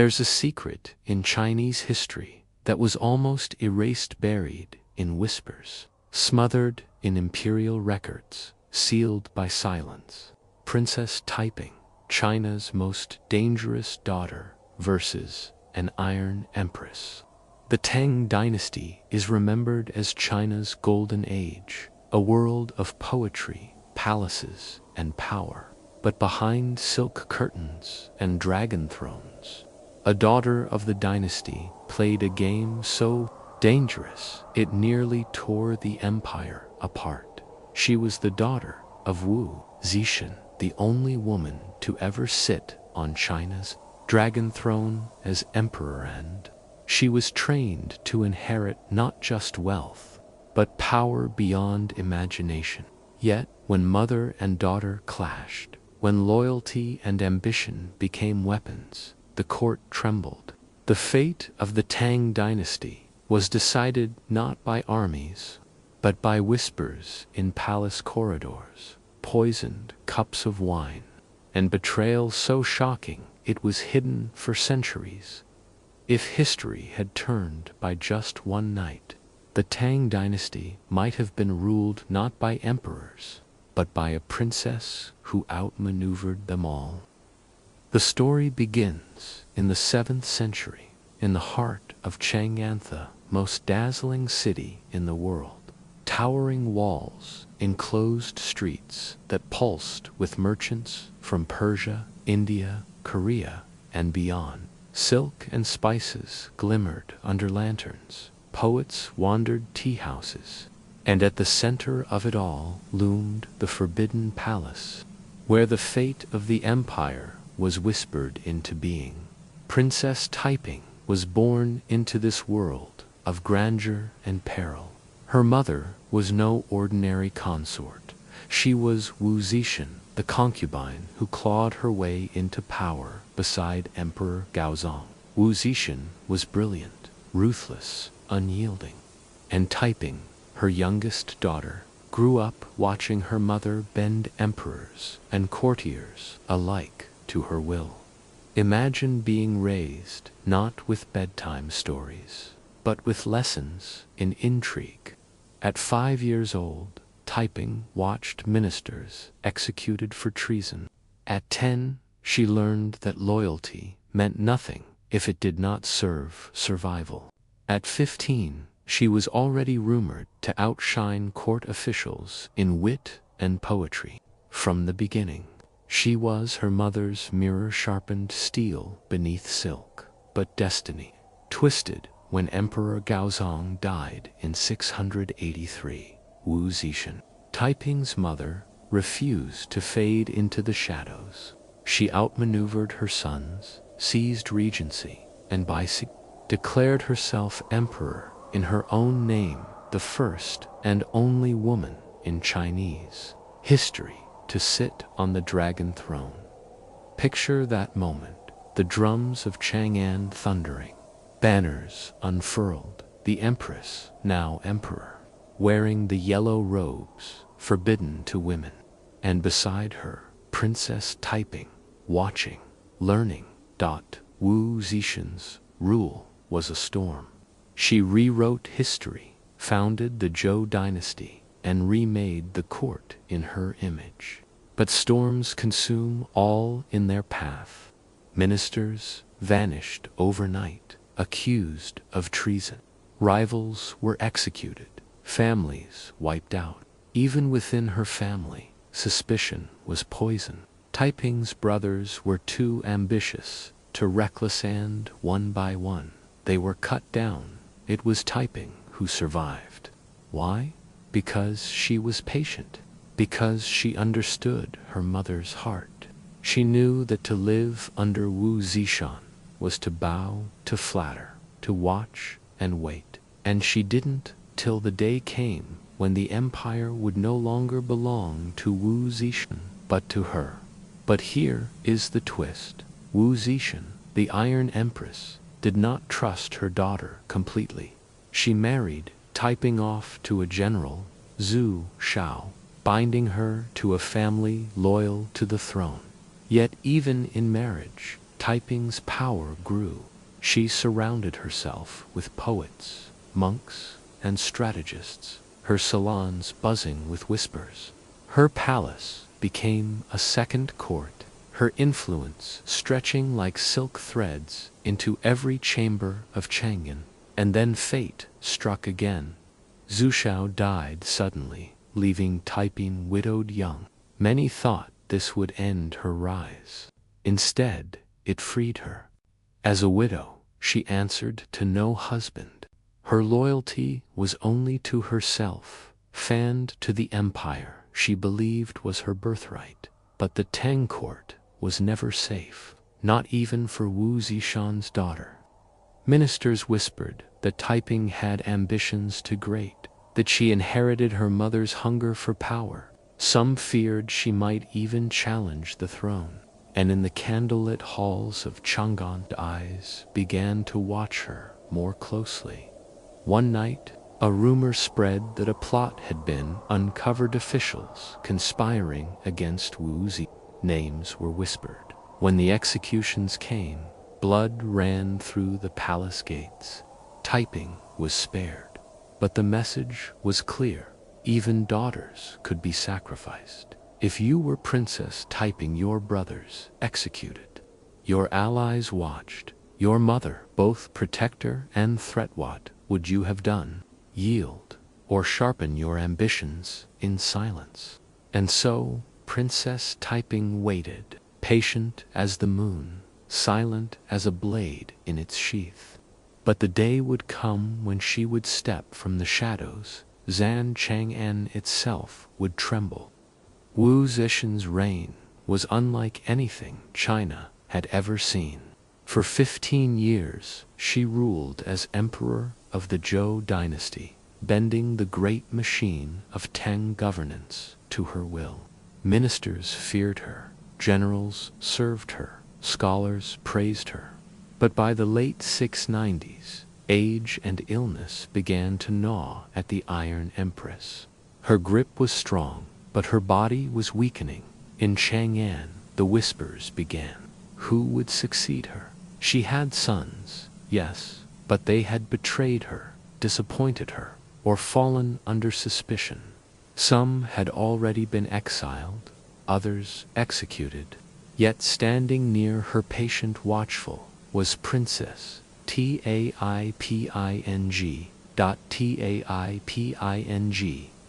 There's a secret in Chinese history that was almost erased, buried in whispers, smothered in imperial records, sealed by silence. Princess Taiping, China's most dangerous daughter versus an Iron Empress. The Tang Dynasty is remembered as China's golden age, a world of poetry, palaces, and power. But behind silk curtains and dragon thrones, a daughter of the dynasty played a game so dangerous it nearly tore the empire apart. She was the daughter of Wu Zetian, the only woman to ever sit on China's dragon throne as emperor, and she was trained to inherit not just wealth, but power beyond imagination. Yet, when mother and daughter clashed, when loyalty and ambition became weapons, the court trembled. The fate of the Tang Dynasty was decided not by armies, but by whispers in palace corridors, poisoned cups of wine, and betrayal so shocking it was hidden for centuries. If history had turned by just one night, the Tang Dynasty might have been ruled not by emperors, but by a princess who outmaneuvered them all. The story begins in the 7th century, in the heart of Chang'an, the most dazzling city in the world. Towering walls, enclosed streets that pulsed with merchants from Persia, India, Korea, and beyond. Silk and spices glimmered under lanterns. Poets wandered tea houses. And at the center of it all loomed the Forbidden Palace, where the fate of the empire was whispered into being. Princess Taiping was born into this world of grandeur and peril. Her mother was no ordinary consort. She was Wu Zetian, the concubine who clawed her way into power beside Emperor Xuanzong. Wu Zetian was brilliant, ruthless, unyielding, and Taiping, her youngest daughter, grew up watching her mother bend emperors and courtiers alike to her will. Imagine being raised not with bedtime stories, but with lessons in intrigue. At 5 years old, Taiping watched ministers executed for treason. At 10, she learned that loyalty meant nothing if it did not serve survival. At 15, she was already rumored to outshine court officials in wit and poetry. From the beginning, she was her mother's mirror-sharpened steel beneath silk. But destiny twisted when Emperor Xuanzong died in 683. Wu Zetian, Taiping's mother, refused to fade into the shadows. She outmaneuvered her sons, seized regency, and declared herself emperor in her own name, the first and only woman in Chinese history to sit on the dragon throne. Picture that moment, the drums of Chang'an thundering, banners unfurled, the empress, now emperor, wearing the yellow robes forbidden to women, and beside her, Princess Taiping, watching, learning. Wu Zetian's rule was a storm. She rewrote history, founded the Zhou dynasty, and remade the court in her image. But storms consume all in their path. Ministers vanished overnight, accused of treason. Rivals were executed, families wiped out. Even within her family, suspicion was poison. Taiping's brothers were too ambitious to reckless, and one by one, they were cut down. It was Taiping who survived. Why? Because she was patient. Because she understood her mother's heart. She knew that to live under Wu Zetian was to bow, to flatter, to watch and wait. And she didn't till the day came when the empire would no longer belong to Wu Zetian, but to her. But here is the twist. Wu Zetian, the Iron Empress, did not trust her daughter completely. She married Taiping off to a general, Zhu Shao, binding her to a family loyal to the throne. Yet even in marriage, Taiping's power grew. She surrounded herself with poets, monks, and strategists, her salons buzzing with whispers. Her palace became a second court, her influence stretching like silk threads into every chamber of Chang'an. And then fate struck again. Zhu Xiao died suddenly, leaving Taiping widowed young. Many thought this would end her rise. Instead, it freed her. As a widow, she answered to no husband. Her loyalty was only to herself, fanned to the empire she believed was her birthright. But the Tang court was never safe, not even for Wu Zetian's daughter. Ministers whispered that Taiping had ambitions too great, that she inherited her mother's hunger for power. Some feared she might even challenge the throne. And in the candlelit halls of Chang'an, eyes began to watch her more closely. One night, a rumor spread that a plot had been uncovered, officials conspiring against Wu Zetian. Names were whispered. When the executions came, blood ran through the palace gates. Taiping was spared. But the message was clear. Even daughters could be sacrificed. If you were Princess Taiping, your brothers executed. Your allies watched. Your mother, both protector and threat. What would you have done? Yield, or sharpen your ambitions in silence? And so, Princess Taiping waited, patient as the moon, silent as a blade in its sheath. But the day would come when she would step from the shadows. Chang'an itself would tremble. Wu Zetian's reign was unlike anything China had ever seen. For 15 years, she ruled as emperor of the Zhou dynasty, bending the great machine of Tang governance to her will. Ministers feared her, generals served her, scholars praised her. But by the late 690s, age and illness began to gnaw at the Iron Empress. Her grip was strong, but her body was weakening. In Chang'an, the whispers began. Who would succeed her? She had sons, yes, but they had betrayed her, disappointed her, or fallen under suspicion. Some had already been exiled, others executed. Yet standing near her, patient, watchful, was Princess Taiping.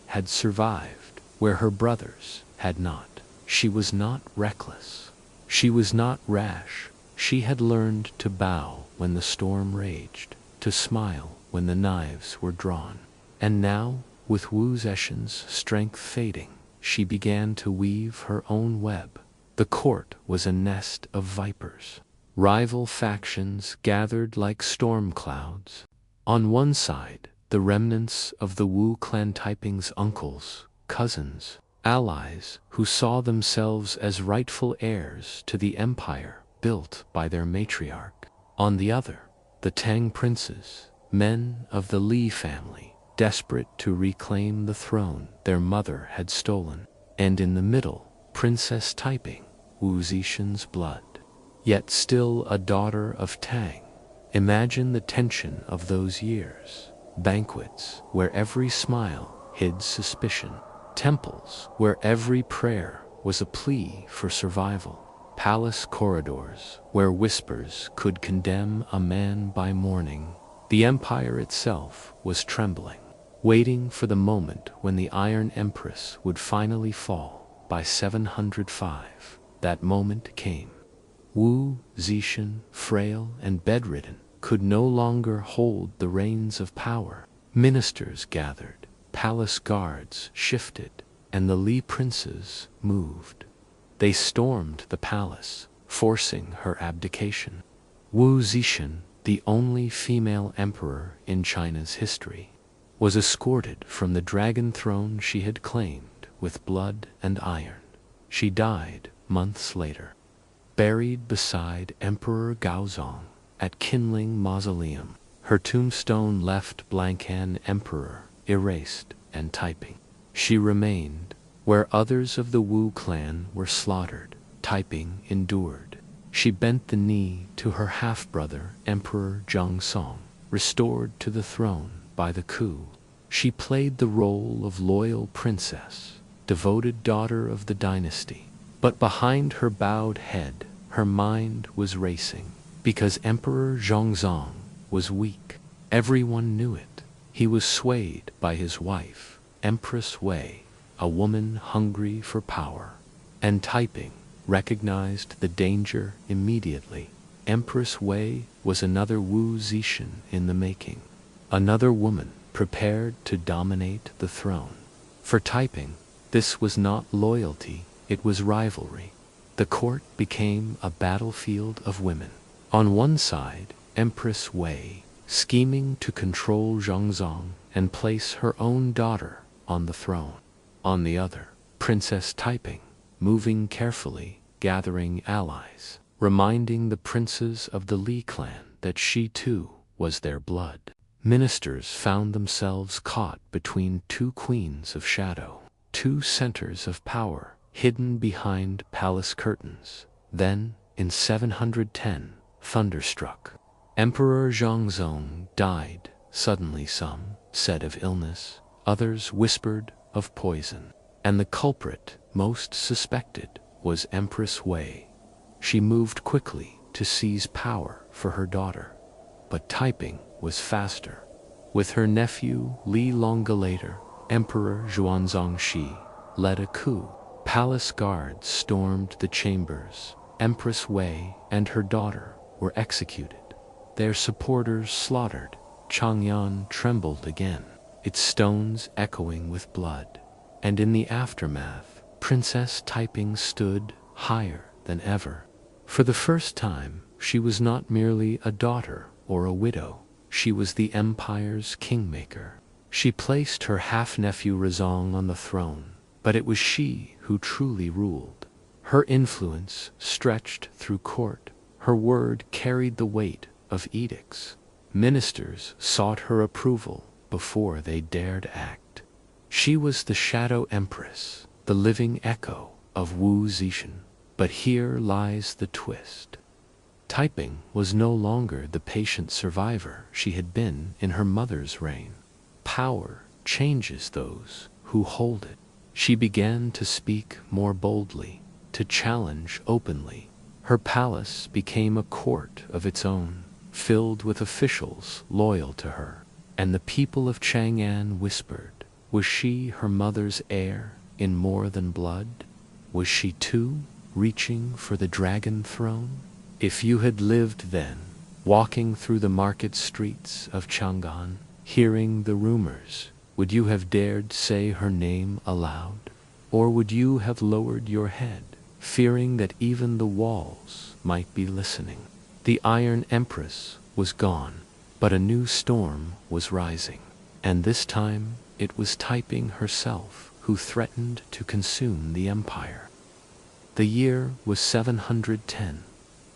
Had survived where her brothers had not. She was not reckless. She was not rash. She had learned to bow when the storm raged, to smile when the knives were drawn. And now, with Wu Zetian's strength fading, she began to weave her own web. The court was a nest of vipers. Rival factions gathered like storm clouds. On one side, the remnants of the Wu clan, Taiping's uncles, cousins, allies who saw themselves as rightful heirs to the empire built by their matriarch. On the other, the Tang princes, men of the Li family, desperate to reclaim the throne their mother had stolen. And in the middle, Princess Taiping, Wu Zetian's blood, yet still a daughter of Tang. Imagine the tension of those years. Banquets where every smile hid suspicion. Temples where every prayer was a plea for survival. Palace corridors where whispers could condemn a man by morning. The empire itself was trembling, waiting for the moment when the Iron Empress would finally fall. By 705, that moment came. Wu Zetian, frail and bedridden, could no longer hold the reins of power. Ministers gathered, palace guards shifted, and the Li princes moved. They stormed the palace, forcing her abdication. Wu Zetian, the only female emperor in China's history, was escorted from the dragon throne she had claimed with blood and iron. She died months later, buried beside Emperor Xuanzong at Qinling Mausoleum. Her tombstone left blank, an emperor erased and Taiping. She remained where others of the Wu clan were slaughtered. Taiping endured. She bent the knee to her half-brother, Emperor Xuanzong, restored to the throne by the coup. She played the role of loyal princess, devoted daughter of the dynasty. But behind her bowed head, her mind was racing, because Emperor Xuanzong was weak. Everyone knew it. He was swayed by his wife, Empress Wei, a woman hungry for power. And Taiping recognized the danger immediately. Empress Wei was another Wu Zetian in the making, another woman prepared to dominate the throne. For Taiping, this was not loyalty, it was rivalry. The court became a battlefield of women. On one side, Empress Wei, scheming to control Xuanzong and place her own daughter on the throne. On the other, Princess Taiping, moving carefully, gathering allies, reminding the princes of the Li clan that she too was their blood. Ministers found themselves caught between two queens of shadow, two centers of power, hidden behind palace curtains. Then, in 710, thunderstruck. Emperor Xuanzong died suddenly. Some said of illness, others whispered of poison. And the culprit, most suspected, was Empress Wei. She moved quickly to seize power for her daughter. But Taiping was faster. With her nephew Li Longa, Emperor Xuanzong Shi led a coup. Palace guards stormed the chambers. Empress Wei and her daughter were executed, their supporters slaughtered. Chang'an trembled again, its stones echoing with blood. And in the aftermath, Princess Taiping stood higher than ever. For the first time, she was not merely a daughter or a widow. She was the empire's kingmaker. She placed her half-nephew Xuanzong on the throne, but it was she who truly ruled. Her influence stretched through court. Her word carried the weight of edicts. Ministers sought her approval before they dared act. She was the Shadow Empress, the living echo of Wu Zetian. But here lies the twist. Taiping was no longer the patient survivor she had been in her mother's reign. Power changes those who hold it. She began to speak more boldly, to challenge openly. Her palace became a court of its own, filled with officials loyal to her. And the people of Chang'an whispered, was she her mother's heir in more than blood? Was she too reaching for the dragon throne? If you had lived then, walking through the market streets of Chang'an, hearing the rumors, would you have dared say her name aloud? Or would you have lowered your head, fearing that even the walls might be listening? The Iron Empress was gone, but a new storm was rising. And this time, it was Taiping herself who threatened to consume the empire. The year was 710.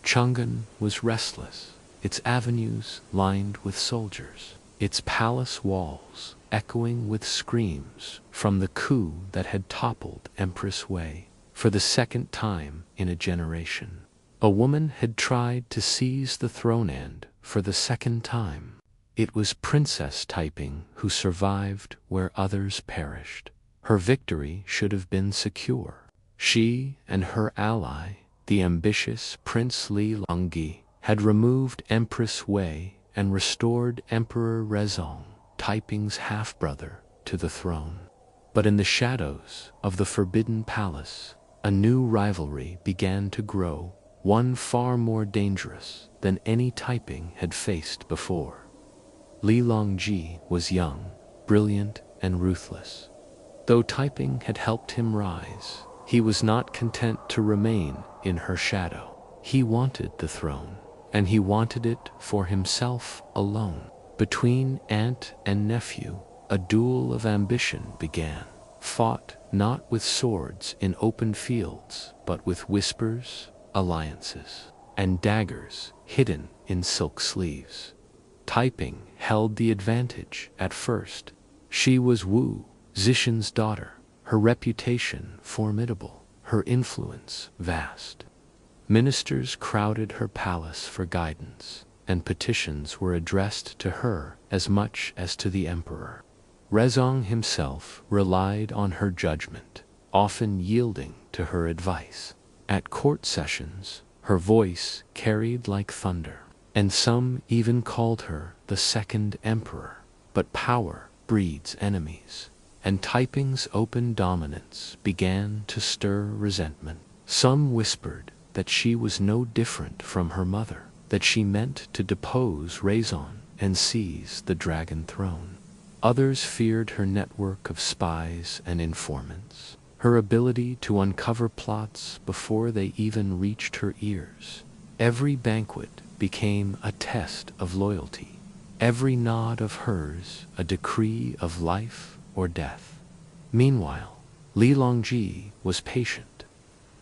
Chang'an was restless, its avenues lined with soldiers, its palace walls echoing with screams from the coup that had toppled Empress Wei. For the second time in a generation, a woman had tried to seize the throne, and, for the second time, it was Princess Taiping who survived where others perished. Her victory should have been secure. She and her ally, the ambitious Prince Li Longyi, had removed Empress Wei and restored Emperor Xuanzong, Taiping's half-brother, to the throne. But in the shadows of the Forbidden Palace, a new rivalry began to grow, one far more dangerous than any Taiping had faced before. Li Longyi was young, brilliant, and ruthless. Though Taiping had helped him rise, he was not content to remain in her shadow. He wanted the throne, and he wanted it for himself alone. Between aunt and nephew, a duel of ambition began, fought not with swords in open fields, but with whispers, alliances, and daggers hidden in silk sleeves. Taiping held the advantage at first. She was Wu Zetian's daughter, her reputation formidable, her influence vast. Ministers crowded her palace for guidance, and petitions were addressed to her as much as to the emperor. Xuanzong himself relied on her judgment, often yielding to her advice. At court sessions, her voice carried like thunder, and some even called her the second emperor. But power breeds enemies, and Taiping's open dominance began to stir resentment. Some whispered that she was no different from her mother, that she meant to depose Xuanzong and seize the dragon throne. Others feared her network of spies and informants, her ability to uncover plots before they even reached her ears. Every banquet became a test of loyalty, every nod of hers a decree of life or death. Meanwhile, Li Longji was patient.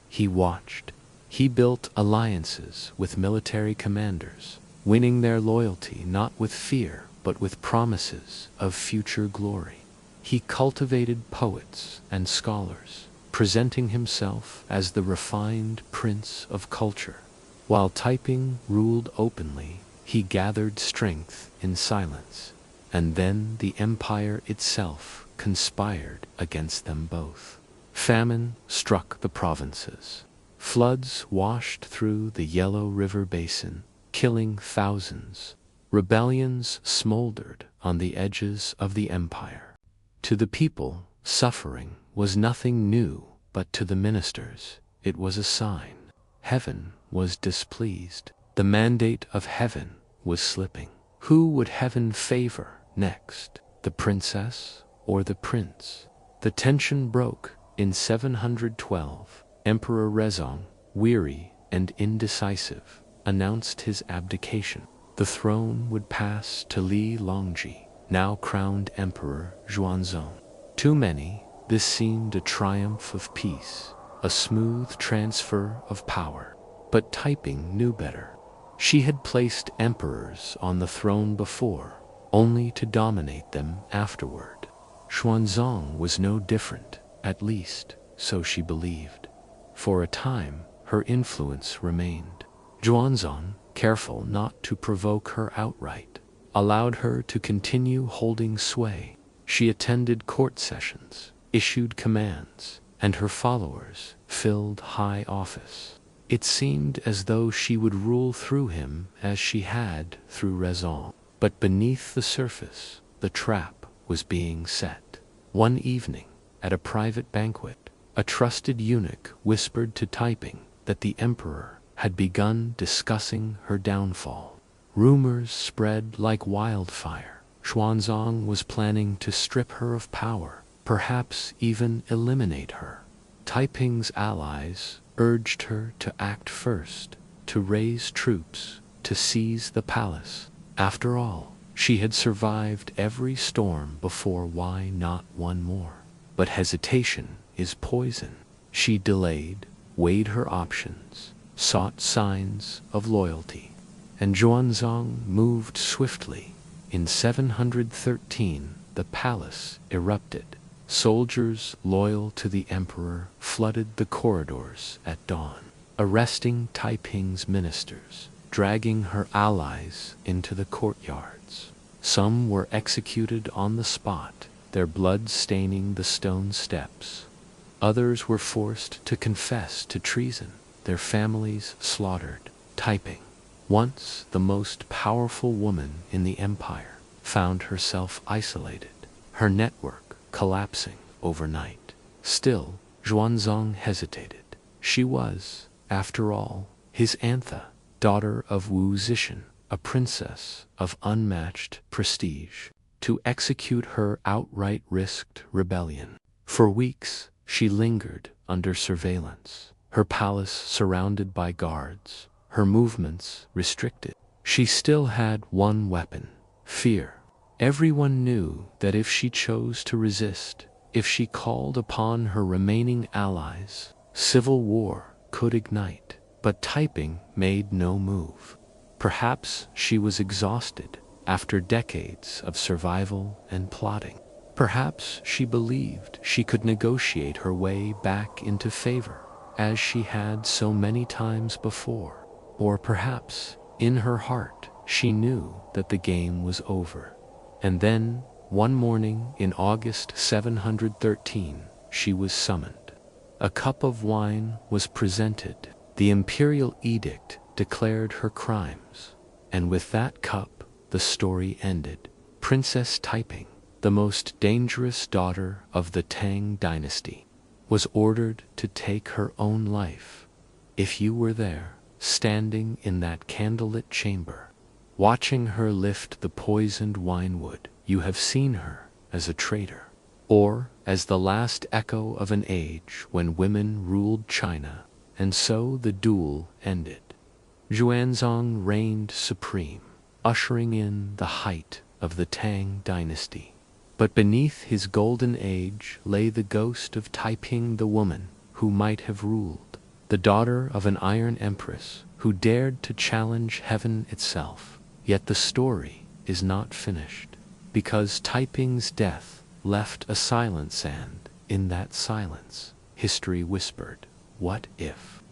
He watched. He built alliances with military commanders, winning their loyalty not with fear but with promises of future glory. He cultivated poets and scholars, presenting himself as the refined prince of culture. While Taiping ruled openly, he gathered strength in silence, and then the empire itself conspired against them both. Famine struck the provinces. Floods washed through the Yellow River basin, killing thousands. Rebellions smoldered on the edges of the empire. To the people, suffering was nothing new, but to the ministers, it was a sign. Heaven was displeased. The mandate of heaven was slipping. Who would heaven favor next, the princess or the prince? The tension broke in 712. Emperor Xuanzong, weary and indecisive, announced his abdication. The throne would pass to Li Longji, now crowned Emperor Xuanzong. To many, this seemed a triumph of peace, a smooth transfer of power. But Taiping knew better. She had placed emperors on the throne before, only to dominate them afterward. Xuanzong was no different, at least, so she believed. For a time, her influence remained. Xuanzong, careful not to provoke her outright, allowed her to continue holding sway. She attended court sessions, issued commands, and her followers filled high office. It seemed as though she would rule through him as she had through Xuanzong. But beneath the surface, the trap was being set. One evening, at a private banquet, a trusted eunuch whispered to Taiping that the emperor had begun discussing her downfall. Rumors spread like wildfire. Xuanzong was planning to strip her of power, perhaps even eliminate her. Taiping's allies urged her to act first, to raise troops, to seize the palace. After all, she had survived every storm before, why not one more? But hesitation is poison. She delayed, weighed her options, sought signs of loyalty, and Xuanzong moved swiftly. In 713, the palace erupted. Soldiers loyal to the emperor flooded the corridors at dawn, arresting Taiping's ministers, dragging her allies into the courtyards. Some were executed on the spot, their blood staining the stone steps. Others were forced to confess to treason, their families slaughtered. Taiping, once the most powerful woman in the empire, found herself isolated, her network collapsing overnight. Still, Xuanzong hesitated. She was, after all, his Antha, daughter of Wu Zetian, a princess of unmatched prestige. To execute her outright risked rebellion. For weeks, she lingered under surveillance, her palace surrounded by guards, her movements restricted. She still had one weapon: fear. Everyone knew that if she chose to resist, if she called upon her remaining allies, civil war could ignite. But Taiping made no move. Perhaps she was exhausted after decades of survival and plotting. Perhaps she believed she could negotiate her way back into favor. as she had so many times before. Or perhaps, in her heart, she knew that the game was over. And then, one morning in August 713, she was summoned. A cup of wine was presented. The imperial edict declared her crimes. And with that cup, the story ended. Princess Taiping, the most dangerous daughter of the Tang Dynasty, was ordered to take her own life. If you were there, standing in that candlelit chamber, watching her lift the poisoned winewood, you have seen her as a traitor, or as the last echo of an age when women ruled China, and so the duel ended. Xuanzong reigned supreme, ushering in the height of the Tang Dynasty. But beneath his golden age lay the ghost of Taiping, the woman who might have ruled, the daughter of an Iron Empress who dared to challenge heaven itself. Yet the story is not finished, because Taiping's death left a silence, and in that silence, history whispered, "What if?"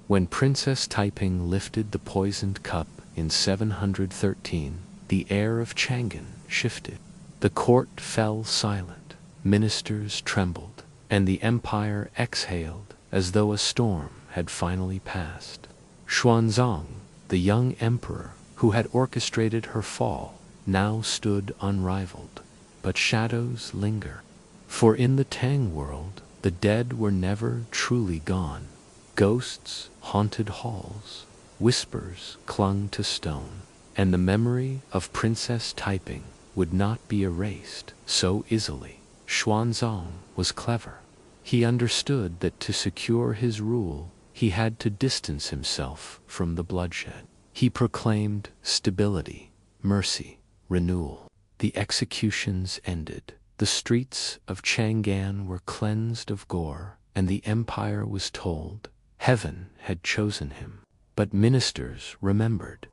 When Princess Taiping lifted the poisoned cup in 713, the air of Chang'an shifted. The court fell silent, ministers trembled, and the empire exhaled as though a storm had finally passed. Xuanzong, the young emperor who had orchestrated her fall, now stood unrivaled. But shadows linger. For in the Tang world, the dead were never truly gone. Ghosts haunted halls, whispers clung to stone, and the memory of Princess Taiping would not be erased so easily. Xuanzong was clever. He understood that to secure his rule, he had to distance himself from the bloodshed. He proclaimed stability, mercy, renewal. The executions ended. The streets of Chang'an were cleansed of gore, and the empire was told heaven had chosen him. But ministers remembered.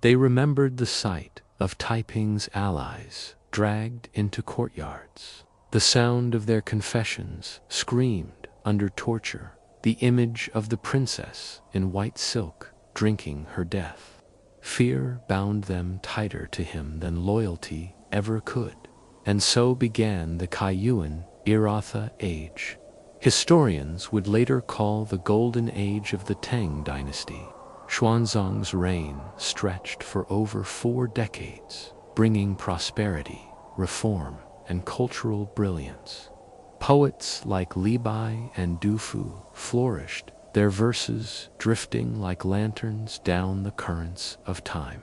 They remembered the sight of Taiping's allies dragged into courtyards, the sound of their confessions screamed under torture, the image of the princess in white silk drinking her death. Fear bound them tighter to him than loyalty ever could, and so began the Kaiyuan Iratha age. Historians would later call the golden age of the Tang Dynasty. Xuanzong's reign stretched for over 4 decades, bringing prosperity, reform, and cultural brilliance. Poets like Li Bai and Du Fu flourished, their verses drifting like lanterns down the currents of time.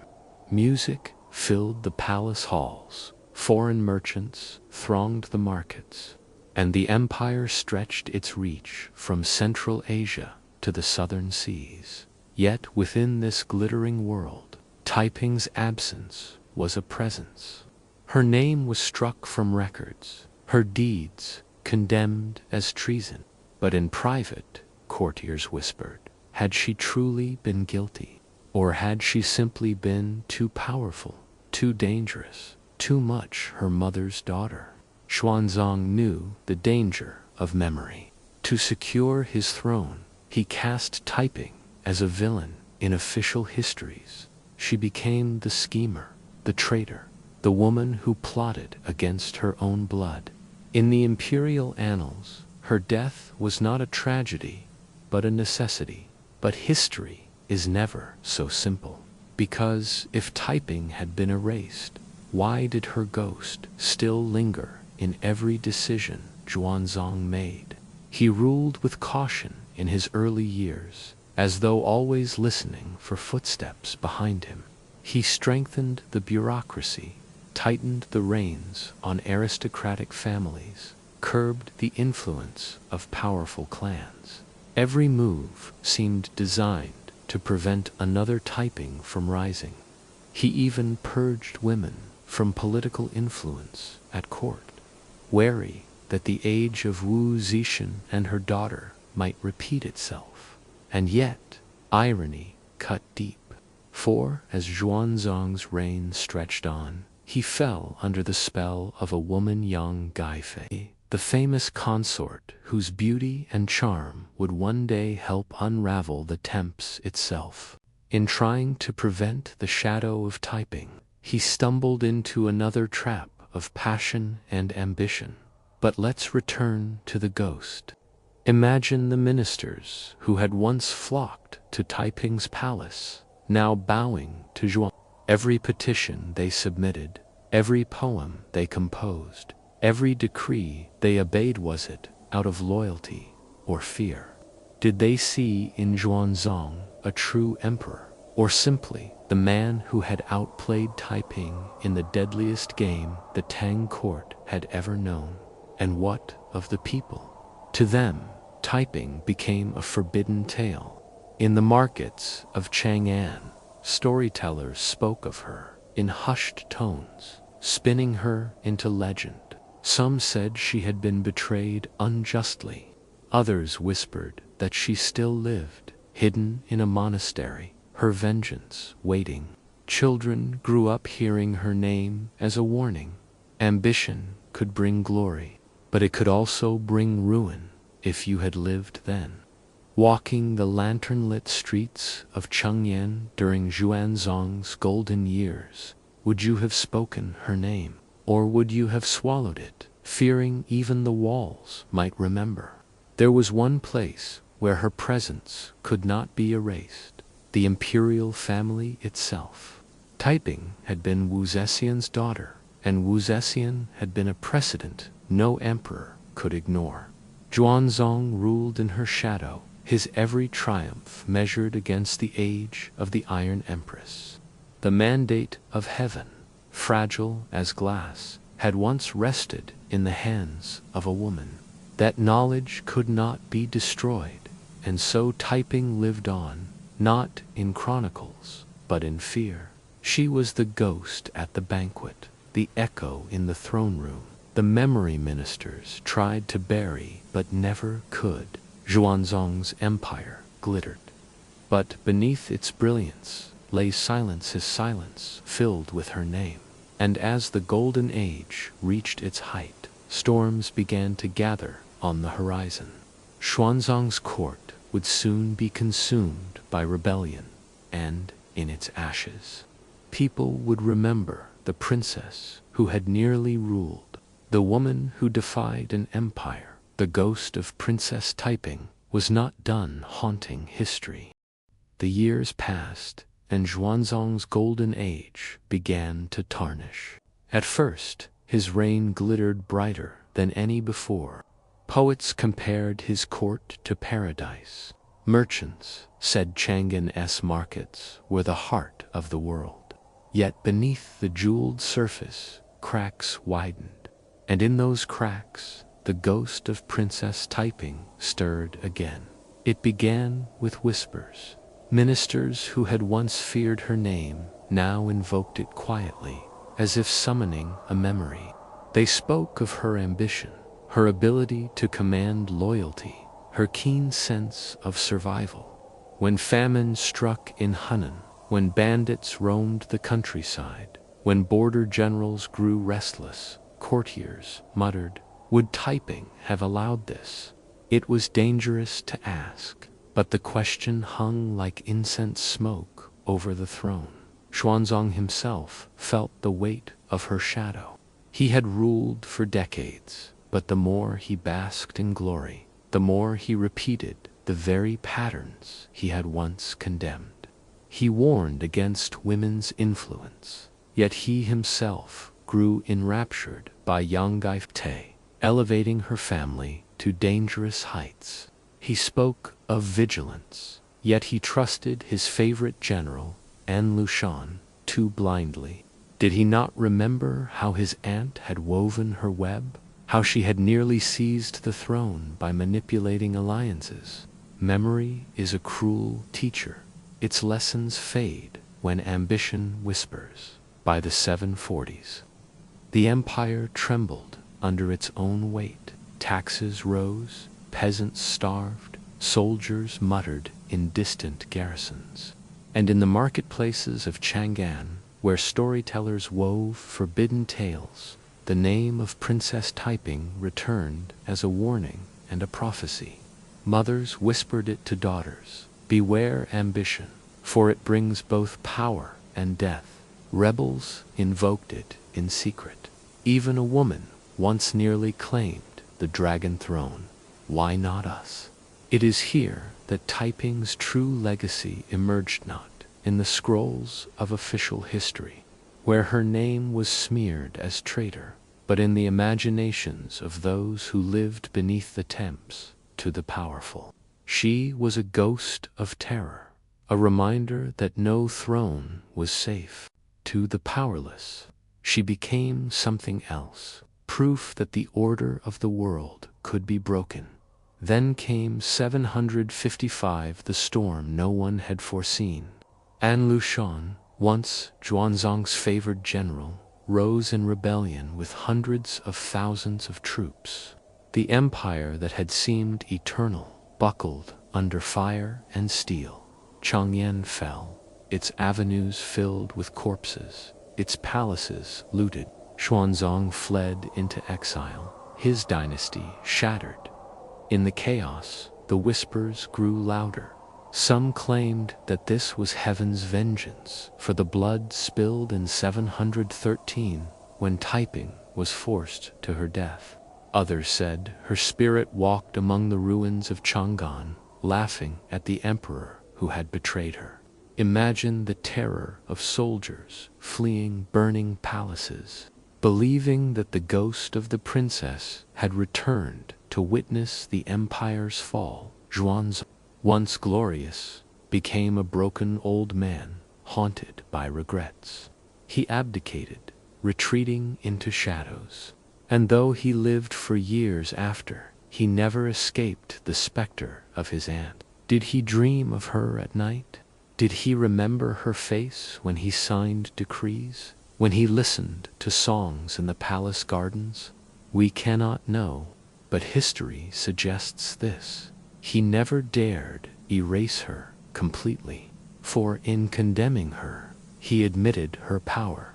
Music filled the palace halls, foreign merchants thronged the markets, and the empire stretched its reach from Central Asia to the southern seas. Yet within this glittering world, Taiping's absence was a presence. Her name was struck from records, her deeds condemned as treason. But in private, courtiers whispered, had she truly been guilty? Or had she simply been too powerful, too dangerous, too much her mother's daughter? Xuanzong knew the danger of memory. To secure his throne, he cast Taiping as a villain in official histories. She became the schemer, the traitor, the woman who plotted against her own blood. In the imperial annals, her death was not a tragedy, but a necessity. But history is never so simple. Because if Taiping had been erased, why did her ghost still linger in every decision Xuanzong made? He ruled with caution in his early years, as though always listening for footsteps behind him. He strengthened the bureaucracy, tightened the reins on aristocratic families, curbed the influence of powerful clans. Every move seemed designed to prevent another Taiping from rising. He even purged women from political influence at court, wary that the age of Wu Zetian and her daughter might repeat itself. And yet, irony cut deep, for as Xuanzong's reign stretched on, he fell under the spell of a woman, young Gai Fei, the famous consort whose beauty and charm would one day help unravel the tempest itself. In trying to prevent the shadow of Taiping, he stumbled into another trap of passion and ambition. But let's return to the ghost. Imagine the ministers who had once flocked to Taiping's palace, now bowing to Xuanzong. Every petition they submitted, every poem they composed, every decree they obeyed, was it out of loyalty or fear? Did they see in Xuanzong a true emperor, or simply the man who had outplayed Taiping in the deadliest game the Tang court had ever known? And what of the people? To them, Taiping became a forbidden tale. In the markets of Chang'an, storytellers spoke of her in hushed tones, spinning her into legend. Some said she had been betrayed unjustly. Others whispered that she still lived, hidden in a monastery, her vengeance waiting. Children grew up hearing her name as a warning. Ambition could bring glory, but it could also bring ruin if you had lived then. Walking the lantern-lit streets of Chang'an during Xuanzong's golden years, would you have spoken her name, or would you have swallowed it, fearing even the walls might remember? There was one place where her presence could not be erased: the imperial family itself. Taiping had been Wu Zetian's daughter, and Wu Zetian had been a precedent no emperor could ignore. Xuanzong ruled in her shadow, his every triumph measured against the age of the Iron Empress. The mandate of heaven, fragile as glass, had once rested in the hands of a woman. That knowledge could not be destroyed, and so Taiping lived on, not in chronicles, but in fear. She was the ghost at the banquet, the echo in the throne room. The memory ministers tried to bury but never could. Xuanzong's empire glittered, but beneath its brilliance lay silence, his silence filled with her name. And as the golden age reached its height, storms began to gather on the horizon. Xuanzong's court would soon be consumed by rebellion, and in its ashes, people would remember the princess who had nearly ruled, the woman who defied an empire. The ghost of Princess Taiping was not done haunting history. The years passed, and Xuanzong's golden age began to tarnish. At first, his reign glittered brighter than any before. Poets compared his court to paradise. Merchants said Chang'an's markets were the heart of the world. Yet beneath the jeweled surface, cracks widened, and in those cracks, the ghost of Princess Taiping stirred again. It began with whispers. Ministers who had once feared her name now invoked it quietly, as if summoning a memory. They spoke of her ambition, her ability to command loyalty, her keen sense of survival. When famine struck in Hunan, when bandits roamed the countryside, when border generals grew restless, courtiers muttered, would Taiping have allowed this? It was dangerous to ask, but the question hung like incense smoke over the throne. Xuanzong himself felt the weight of her shadow. He had ruled for decades, but the more he basked in glory, the more he repeated the very patterns he had once condemned. He warned against women's influence, yet he himself grew enraptured by Yang Gaifei, elevating her family to dangerous heights. He spoke of vigilance, yet he trusted his favorite general, An Lushan, too blindly. Did he not remember how his aunt had woven her web, how she had nearly seized the throne by manipulating alliances? Memory is a cruel teacher. Its lessons fade when ambition whispers. By the 740s, the empire trembled under its own weight. Taxes rose, peasants starved, soldiers muttered in distant garrisons. And in the marketplaces of Chang'an, where storytellers wove forbidden tales, the name of Princess Taiping returned as a warning and a prophecy. Mothers whispered it to daughters, "Beware ambition, for it brings both power and death." Rebels invoked it in secret. Even a woman once nearly claimed the dragon throne. Why not us? It is here that Taiping's true legacy emerged, not in the scrolls of official history, where her name was smeared as traitor, but in the imaginations of those who lived beneath the temps to the powerful. She was a ghost of terror, a reminder that no throne was safe. To the powerless, she became something else, proof that the order of the world could be broken. Then came 755, the storm no one had foreseen. An Lushan, once Xuanzong's favored general, rose in rebellion with hundreds of thousands of troops. The empire that had seemed eternal buckled under fire and steel. Chang'an fell, its avenues filled with corpses, its palaces looted. Xuanzong fled into exile, his dynasty shattered. In the chaos, the whispers grew louder. Some claimed that this was heaven's vengeance for the blood spilled in 713 when Taiping was forced to her death. Others said her spirit walked among the ruins of Chang'an, laughing at the emperor who had betrayed her. Imagine the terror of soldiers fleeing burning palaces, believing that the ghost of the princess had returned to witness the empire's fall. Xuanzong, once glorious, became a broken old man, haunted by regrets. He abdicated, retreating into shadows. And though he lived for years after, he never escaped the specter of his aunt. Did he dream of her at night? Did he remember her face when he signed decrees? When he listened to songs in the palace gardens? We cannot know, but history suggests this. He never dared erase her completely, for in condemning her, he admitted her power.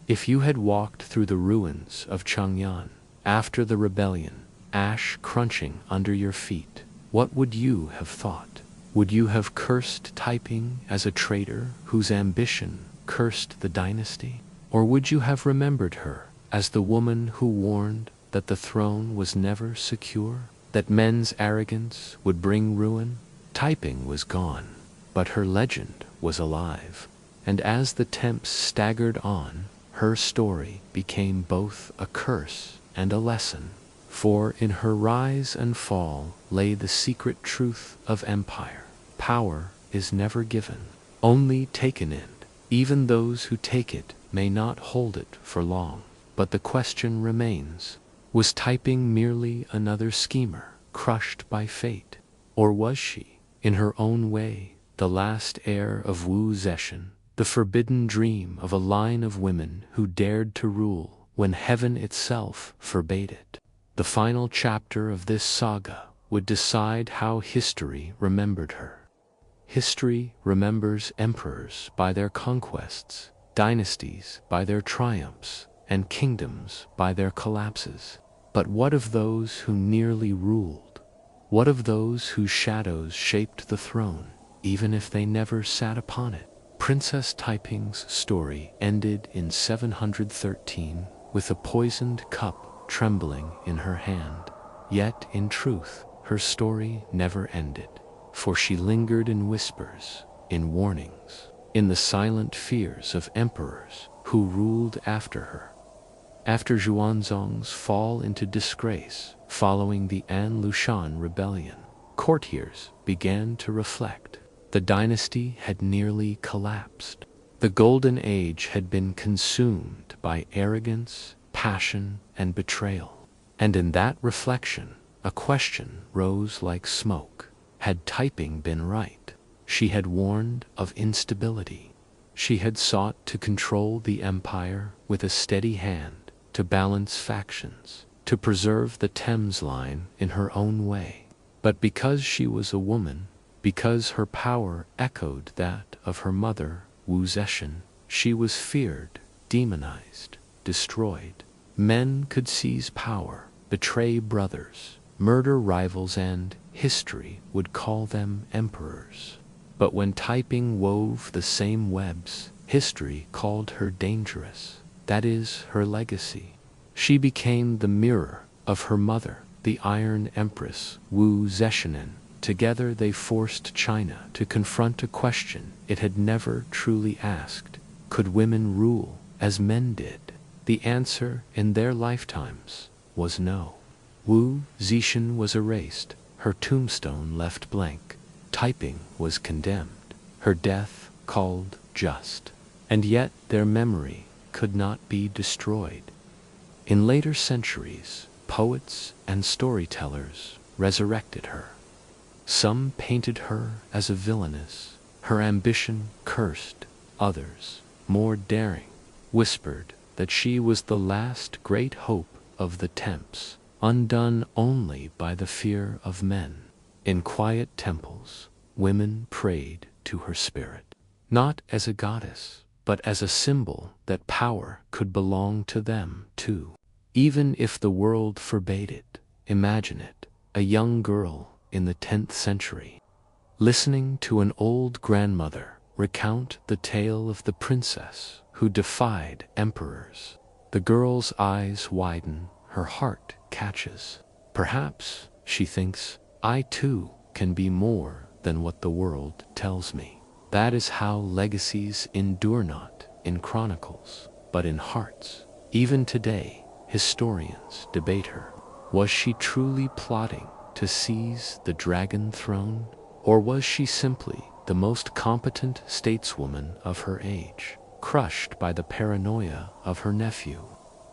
If you had walked through the ruins of Chang'an after the rebellion, ash crunching under your feet, what would you have thought? Would you have cursed Taiping as a traitor whose ambition cursed the dynasty? Or would you have remembered her as the woman who warned that the throne was never secure, that men's arrogance would bring ruin? Taiping was gone, but her legend was alive, and as the temps staggered on, her story became both a curse and a lesson. For in her rise and fall lay the secret truth of empire. Power is never given, only taken in. Even those who take it may not hold it for long. But the question remains, was Taiping merely another schemer, crushed by fate? Or was she, in her own way, the last heir of Wu Zetian, the forbidden dream of a line of women who dared to rule when heaven itself forbade it? The final chapter of this saga would decide how history remembered her. History remembers emperors by their conquests, dynasties by their triumphs, and kingdoms by their collapses. But what of those who nearly ruled? What of those whose shadows shaped the throne, even if they never sat upon it? Princess Taiping's story ended in 713 with a poisoned cup trembling in her hand. Yet, in truth, her story never ended, for she lingered in whispers, in warnings, in the silent fears of emperors who ruled after her. After Xuanzong's fall into disgrace following the An Lushan rebellion, courtiers began to reflect. The dynasty had nearly collapsed. The golden age had been consumed by arrogance, passion, and betrayal. And in that reflection, a question rose like smoke. Had Taiping been right? She had warned of instability. She had sought to control the empire with a steady hand, to balance factions, to preserve the Thames line in her own way. But because she was a woman, because her power echoed that of her mother, Wu Zetian, she was feared, demonized, destroyed. Men could seize power, betray brothers, murder rivals, and history would call them emperors. But when Taiping wove the same webs, history called her dangerous. That is her legacy. She became the mirror of her mother, the Iron Empress, Wu Zetian. Together they forced China to confront a question it had never truly asked. Could women rule as men did? The answer in their lifetimes was no. Wu Zetian was erased, her tombstone left blank. Taiping was condemned, her death called just. And yet their memory could not be destroyed. In later centuries, poets and storytellers resurrected her. Some painted her as a villainess, her ambition cursed. Others, more daring, whispered that she was the last great hope of the Temps, undone only by the fear of men. In quiet temples, women prayed to her spirit, not as a goddess, but as a symbol that power could belong to them too. Even if the world forbade it, imagine it, a young girl in the 10th century, listening to an old grandmother recount the tale of the princess who defied emperors. The girl's eyes widen, her heart catches. Perhaps, she thinks, I too can be more than what the world tells me. That is how legacies endure, not in chronicles, but in hearts. Even today, historians debate her. Was she truly plotting to seize the dragon throne? Or was she simply the most competent stateswoman of her age, crushed by the paranoia of her nephew?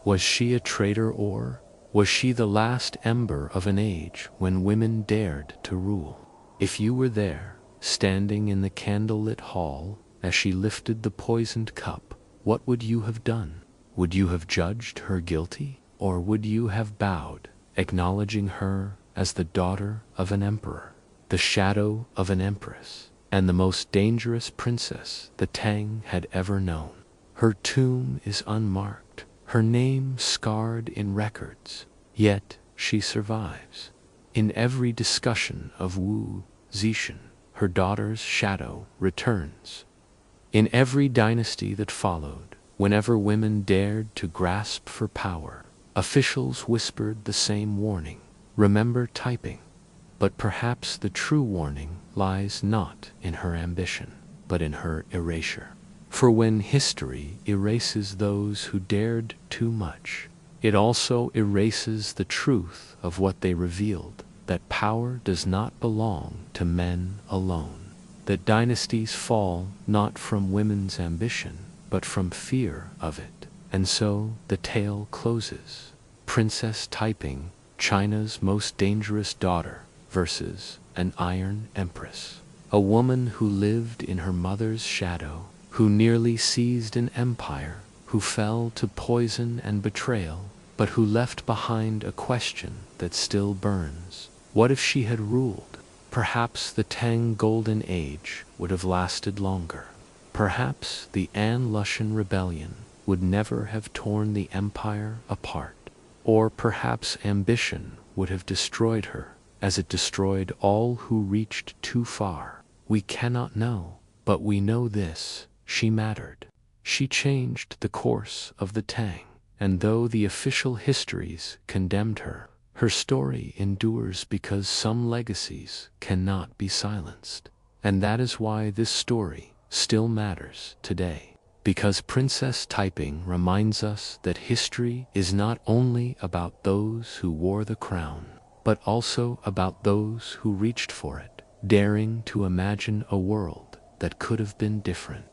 Was she a traitor, or was she the last ember of an age when women dared to rule? If you were there, standing in the candlelit hall as she lifted the poisoned cup, what would you have done? Would you have judged her guilty, or would you have bowed, acknowledging her as the daughter of an emperor, the shadow of an empress, and the most dangerous princess the Tang had ever known? Her tomb is unmarked, her name scarred in records, yet she survives. In every discussion of Wu Zetian, her daughter's shadow returns. In every dynasty that followed, whenever women dared to grasp for power, officials whispered the same warning: remember Taiping. But perhaps the true warning lies not in her ambition, but in her erasure. For when history erases those who dared too much, it also erases the truth of what they revealed, that power does not belong to men alone, that dynasties fall not from women's ambition, but from fear of it. And so the tale closes. Princess Taiping, China's most dangerous daughter, versus an Iron Empress, a woman who lived in her mother's shadow, who nearly seized an empire, who fell to poison and betrayal, but who left behind a question that still burns. What if she had ruled? Perhaps the Tang Golden Age would have lasted longer. Perhaps the An Lushan Rebellion would never have torn the empire apart. Or perhaps ambition would have destroyed her, as it destroyed all who reached too far. We cannot know, but we know this: she mattered. She changed the course of the Tang, and though the official histories condemned her, her story endures because some legacies cannot be silenced. And that is why this story still matters today. Because Princess Taiping reminds us that history is not only about those who wore the crown, but also about those who reached for it, daring to imagine a world that could have been different.